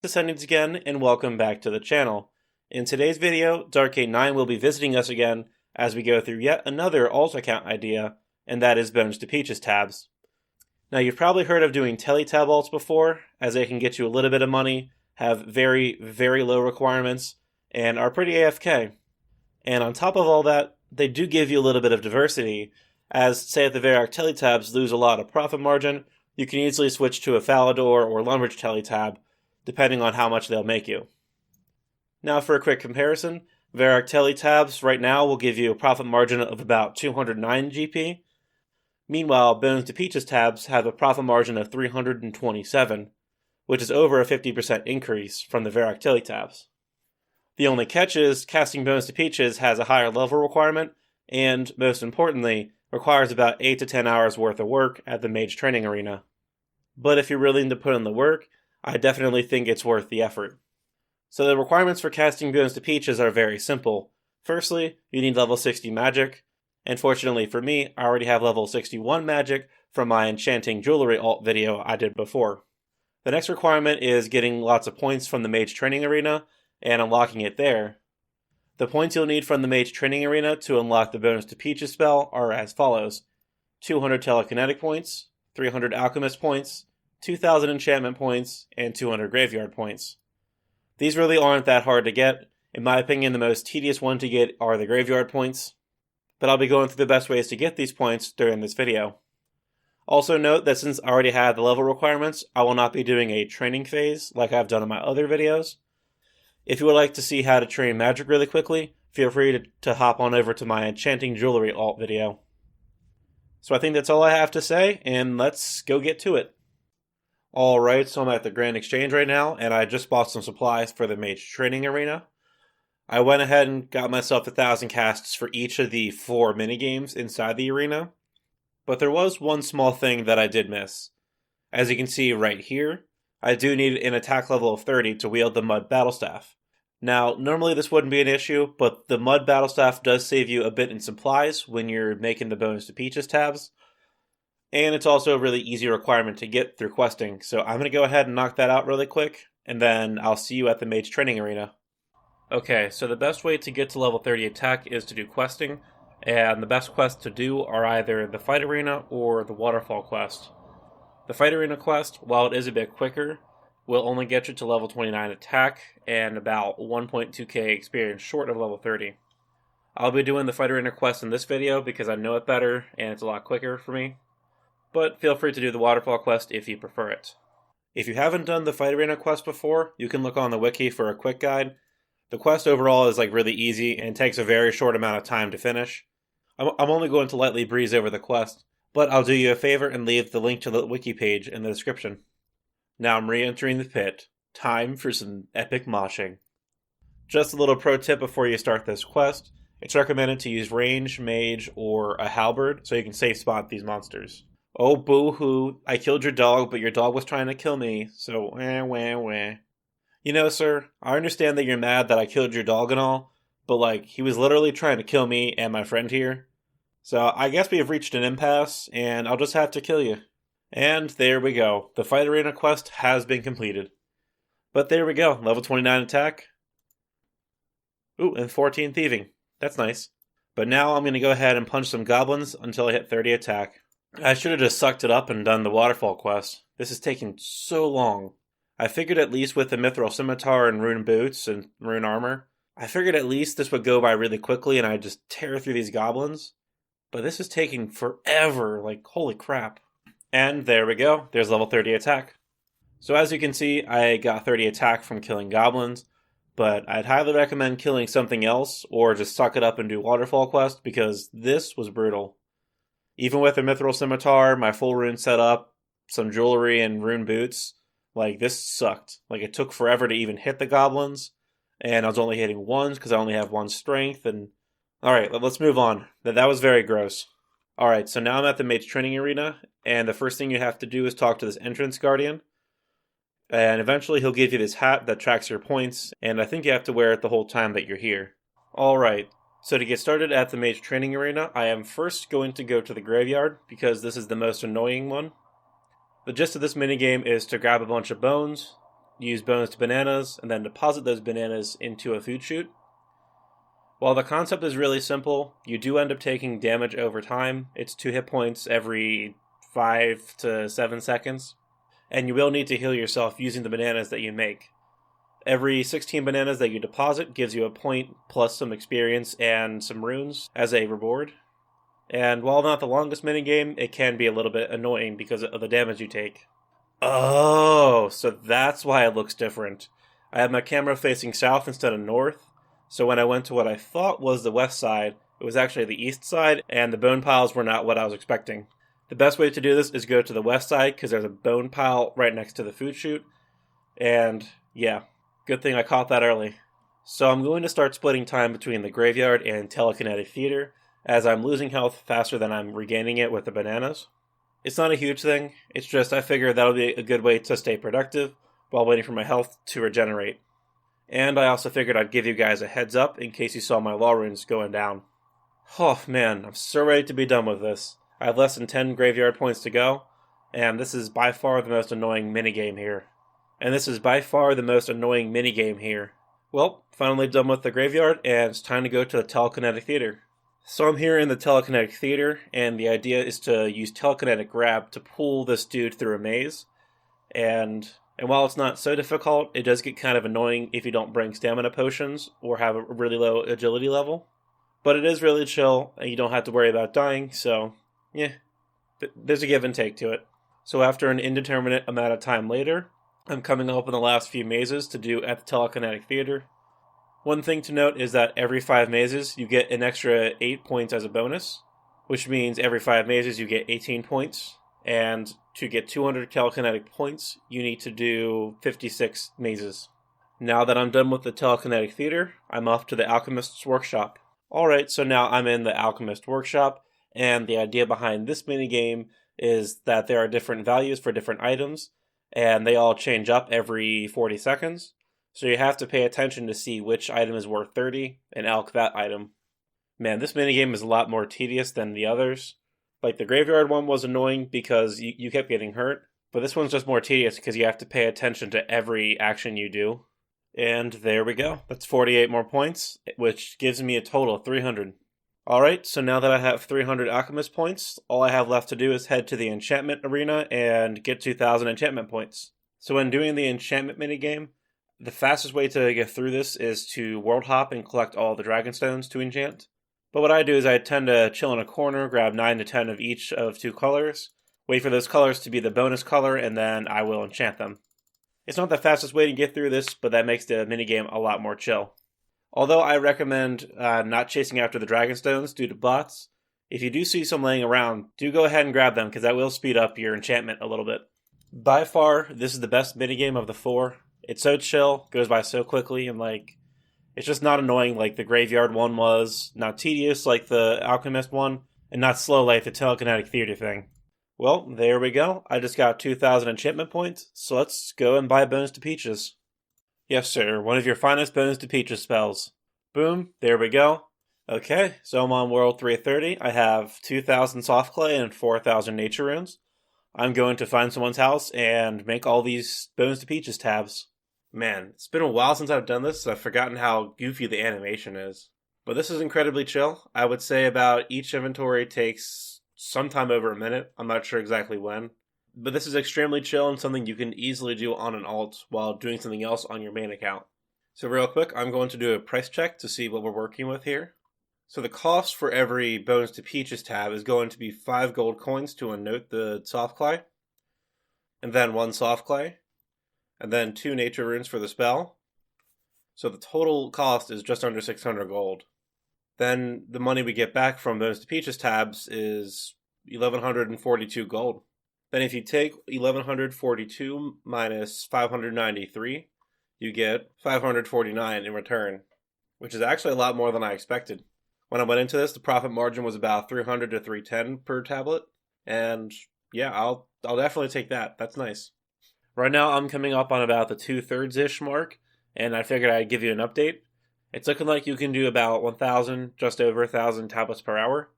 Descendants again, and welcome back to the channel. In today's video, Dark89 will be visiting us again as we go through yet another alt account idea, and that is Bones to Peaches tabs. Now you've probably heard of doing teletab alts before, as they can get you a little bit of money, have very, very low requirements, and are pretty AFK. And on top of all that, they do give you a little bit of diversity, as say if the Varrock teletabs lose a lot of profit margin, you can easily switch to a Falador or Lumbridge teletab, depending on how much they'll make you. Now for a quick comparison, Varrock teletabs right now will give you a profit margin of about 209 GP. Meanwhile, Bones to Peaches tabs have a profit margin of 327, which is over a 50% increase from the Varrock teletabs. The only catch is casting Bones to Peaches has a higher level requirement, and most importantly, requires about 8 to 10 hours worth of work at the Mage training arena. But if you're willing to put in the work, I definitely think it's worth the effort. So the requirements for casting Bones to Peaches are very simple. Firstly, you need level 60 magic, and fortunately for me, I already have level 61 magic from my enchanting jewelry alt video I did before. The next requirement is getting lots of points from the Mage training arena, and unlocking it there. The points you'll need from the Mage training arena to unlock the Bones to Peaches spell are as follows: 200 telekinetic points, 300 alchemist points, 2,000 enchantment points, and 200 graveyard points. These really aren't that hard to get. In my opinion, the most tedious one to get are the graveyard points, but I'll be going through the best ways to get these points during this video. Also note that since I already have the level requirements, I will not be doing a training phase like I've done in my other videos. If you would like to see how to train magic really quickly, feel free to hop on over to my enchanting jewelry alt video. So I think that's all I have to say, and let's go get to it. Alright, so I'm at the Grand Exchange right now, and I just bought some supplies for the Mage training arena. I went ahead and got myself 1,000 casts for each of the 4 minigames inside the arena. But there was one small thing that I did miss. As you can see right here, I do need an attack level of 30 to wield the Mud Battlestaff. Now, normally this wouldn't be an issue, but the Mud Battlestaff does save you a bit in supplies when you're making the Bones to Peaches tabs. And it's also a really easy requirement to get through questing, so I'm going to go ahead and knock that out really quick, and then I'll see you at the Mage training arena. Okay, so the best way to get to level 30 attack is to do questing, and the best quests to do are either the Fight Arena or the Waterfall quest. The Fight Arena quest, while it is a bit quicker, will only get you to level 29 attack and about 1.2k experience short of level 30. I'll be doing the Fight Arena quest in this video because I know it better and it's a lot quicker for me. But feel free to do the Waterfall quest if you prefer it. If you haven't done the Fight Arena quest before, you can look on the wiki for a quick guide. The quest overall is really easy and takes a very short amount of time to finish. I'm only going to lightly breeze over the quest, but I'll do you a favor and leave the link to the wiki page in the description. Now I'm re-entering the pit. Time for some epic moshing. Just a little pro tip before you start this quest. It's recommended to use range, mage, or a halberd so you can safe spot these monsters. Oh, boo-hoo, I killed your dog, but your dog was trying to kill me, so wah. You know, sir, I understand that you're mad that I killed your dog and all, but he was literally trying to kill me and my friend here. So I guess we have reached an impasse, and I'll just have to kill you. And there we go, the Fight Arena quest has been completed. But there we go, level 29 attack. Ooh, and 14 thieving, that's nice. But now I'm going to go ahead and punch some goblins until I hit 30 attack. I should have just sucked it up and done the Waterfall quest. This is taking so long. I figured at least with the Mithril Scimitar and Rune Boots and Rune Armor, I figured at least this would go by really quickly and I'd just tear through these goblins. But this is taking forever, holy crap. And there we go, there's level 30 attack. So as you can see, I got 30 attack from killing goblins, but I'd highly recommend killing something else or just suck it up and do Waterfall quest because this was brutal. Even with a Mithril Scimitar, my full rune setup, some jewelry, and rune boots, this sucked. It took forever to even hit the goblins, and I was only hitting ones because I only have 1 strength, and... Alright, let's move on. That was very gross. Alright, so now I'm at the Mage training arena, and the first thing you have to do is talk to this entrance guardian, and eventually he'll give you this hat that tracks your points, and I think you have to wear it the whole time that you're here. Alright. So to get started at the Mage training arena, I am first going to go to the graveyard, because this is the most annoying one. The gist of this minigame is to grab a bunch of bones, use bonus to bananas, and then deposit those bananas into a food chute. While the concept is really simple, you do end up taking damage over time. It's 2 hit points every 5 to 7 seconds. And you will need to heal yourself using the bananas that you make. Every 16 bananas that you deposit gives you a point plus some experience and some runes as a reward. And while not the longest minigame, it can be a little bit annoying because of the damage you take. Oh, so that's why it looks different. I have my camera facing south instead of north. So when I went to what I thought was the west side, it was actually the east side, and the bone piles were not what I was expecting. The best way to do this is go to the west side, because there's a bone pile right next to the food chute. And yeah, good thing I caught that early. So I'm going to start splitting time between the graveyard and Telekinetic Theater, as I'm losing health faster than I'm regaining it with the bananas. It's not a huge thing, it's just I figure that'll be a good way to stay productive while waiting for my health to regenerate. And I also figured I'd give you guys a heads up in case you saw my law runes going down. Oh man, I'm so ready to be done with this. I have less than 10 graveyard points to go, and this is by far the most annoying minigame here. Well, finally done with the graveyard, and it's time to go to the Telekinetic Theater. So I'm here in the Telekinetic Theater, and the idea is to use Telekinetic Grab to pull this dude through a maze. And while it's not so difficult, it does get kind of annoying if you don't bring stamina potions or have a really low agility level. But it is really chill, and you don't have to worry about dying, so yeah, there's a give and take to it. So after an indeterminate amount of time later, I'm coming up in the last few mazes to do at the Telekinetic Theater. One thing to note is that every 5 mazes, you get an extra 8 points as a bonus, which means every 5 mazes you get 18 points. And to get 200 telekinetic points, you need to do 56 mazes. Now that I'm done with the Telekinetic Theater, I'm off to the Alchemist's Workshop. Alright, so now I'm in the Alchemist Workshop, and the idea behind this minigame is that there are different values for different items, and they all change up every 40 seconds. So you have to pay attention to see which item is worth 30, and alch that item. Man, this minigame is a lot more tedious than the others. Like, the graveyard one was annoying because you kept getting hurt, but this one's just more tedious because you have to pay attention to every action you do. And there we go. That's 48 more points, which gives me a total of 300. Alright, so now that I have 300 Alchemist points, all I have left to do is head to the Enchantment Arena and get 2,000 enchantment points. So when doing the enchantment minigame, the fastest way to get through this is to world hop and collect all the Dragonstones to enchant. But what I do is I tend to chill in a corner, grab 9 to 10 of each of 2 colors, wait for those colors to be the bonus color, and then I will enchant them. It's not the fastest way to get through this, but that makes the minigame a lot more chill. Although I recommend not chasing after the Dragonstones due to bots, if you do see some laying around, do go ahead and grab them, because that will speed up your enchantment a little bit. By far, this is the best minigame of the 4. It's so chill, goes by so quickly, and it's just not annoying like the Graveyard one was, not tedious like the Alchemist one, and not slow like the Telekinetic Theater thing. Well, there we go. I just got 2,000 enchantment points, so let's go and buy Bones to Peaches. Yes, sir, one of your finest Bones to Peaches spells. Boom, there we go. Okay, so I'm on World 330. I have 2,000 Soft Clay and 4,000 Nature Runes. I'm going to find someone's house and make all these Bones to Peaches tabs. Man, it's been a while since I've done this, so I've forgotten how goofy the animation is. But this is incredibly chill. I would say about each inventory takes sometime over a minute. I'm not sure exactly when. But this is extremely chill and something you can easily do on an alt while doing something else on your main account. So real quick, I'm going to do a price check to see what we're working with here. So the cost for every Bones to Peaches tab is going to be 5 gold coins to unnote the soft clay, and then 1 soft clay, and then 2 nature runes for the spell. So the total cost is just under 600 gold. Then the money we get back from Bones to Peaches tabs is 1,142 gold. Then if you take 1,142 minus 593, you get 549 in return, which is actually a lot more than I expected. When I went into this, the profit margin was about 300 to 310 per tablet, and yeah, I'll definitely take that. That's nice. Right now, I'm coming up on about the 2/3-ish mark, and I figured I'd give you an update. It's looking like you can do about 1,000, just over 1,000 tablets per hour.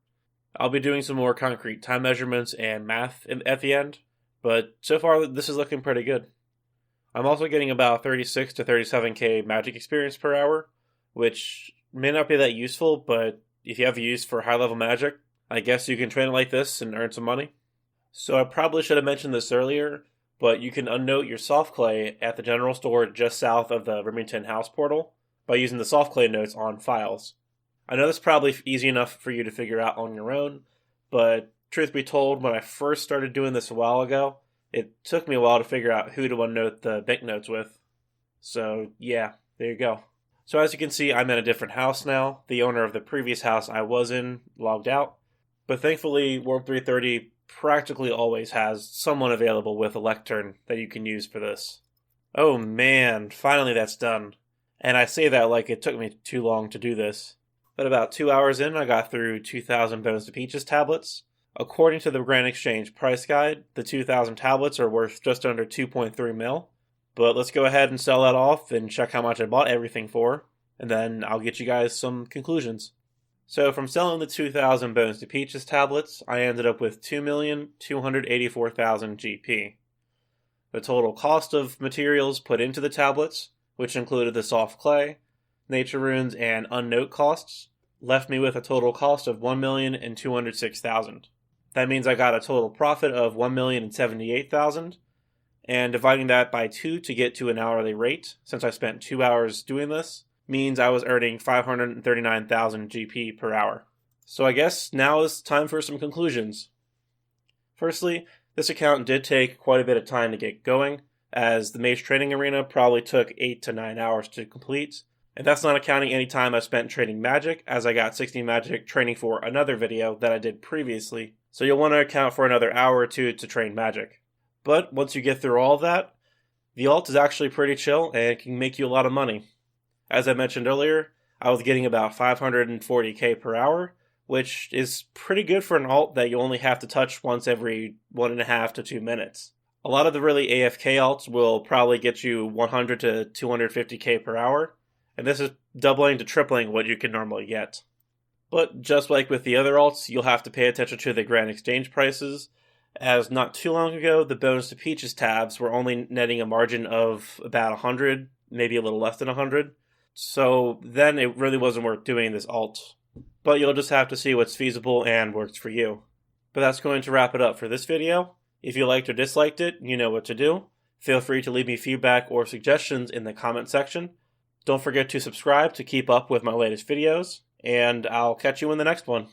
I'll be doing some more concrete time measurements and math at the end, but so far this is looking pretty good. I'm also getting about 36 to 37k magic experience per hour, which may not be that useful, but if you have use for high level magic, I guess you can train it like this and earn some money. So I probably should have mentioned this earlier, but you can unnote your soft clay at the general store just south of the Remington House portal by using the soft clay notes on files. I know this is probably easy enough for you to figure out on your own, but truth be told, when I first started doing this a while ago, it took me a while to figure out who to unnote the banknotes with. So yeah, there you go. So as you can see, I'm in a different house now. The owner of the previous house I was in logged out, but thankfully World 330 practically always has someone available with a lectern that you can use for this. Oh man, finally that's done. And I say that like it took me too long to do this. But about 2 hours in, I got through 2,000 Bones to Peaches tablets. According to the Grand Exchange price guide, the 2,000 tablets are worth just under 2.3 mil. But let's go ahead and sell that off and check how much I bought everything for, and then I'll get you guys some conclusions. So from selling the 2,000 Bones to Peaches tablets, I ended up with 2,284,000 GP. The total cost of materials put into the tablets, which included the soft clay, nature runes, and unnote costs, left me with a total cost of 1,206,000. That means I got a total profit of 1,078,000, and dividing that by 2 to get to an hourly rate, since I spent 2 hours doing this, means I was earning 539,000 GP per hour. So I guess now is time for some conclusions. Firstly, this account did take quite a bit of time to get going, as the Mage training arena probably took 8 to 9 hours to complete, and that's not accounting any time I spent training magic, as I got 60 magic training for another video that I did previously, so you'll want to account for another hour or two to train magic. But once you get through all of that, the alt is actually pretty chill and can make you a lot of money. As I mentioned earlier, I was getting about 540k per hour, which is pretty good for an alt that you only have to touch once every 1.5 to 2 minutes. A lot of the really AFK alts will probably get you 100 to 250k per hour, and this is doubling to tripling what you can normally get. But just like with the other alts, you'll have to pay attention to the Grand Exchange prices, as not too long ago, the Bones to Peaches tabs were only netting a margin of about 100, maybe a little less than 100, so then it really wasn't worth doing this alt. But you'll just have to see what's feasible and works for you. But that's going to wrap it up for this video. If you liked or disliked it, you know what to do. Feel free to leave me feedback or suggestions in the comment section. Don't forget to subscribe to keep up with my latest videos, and I'll catch you in the next one.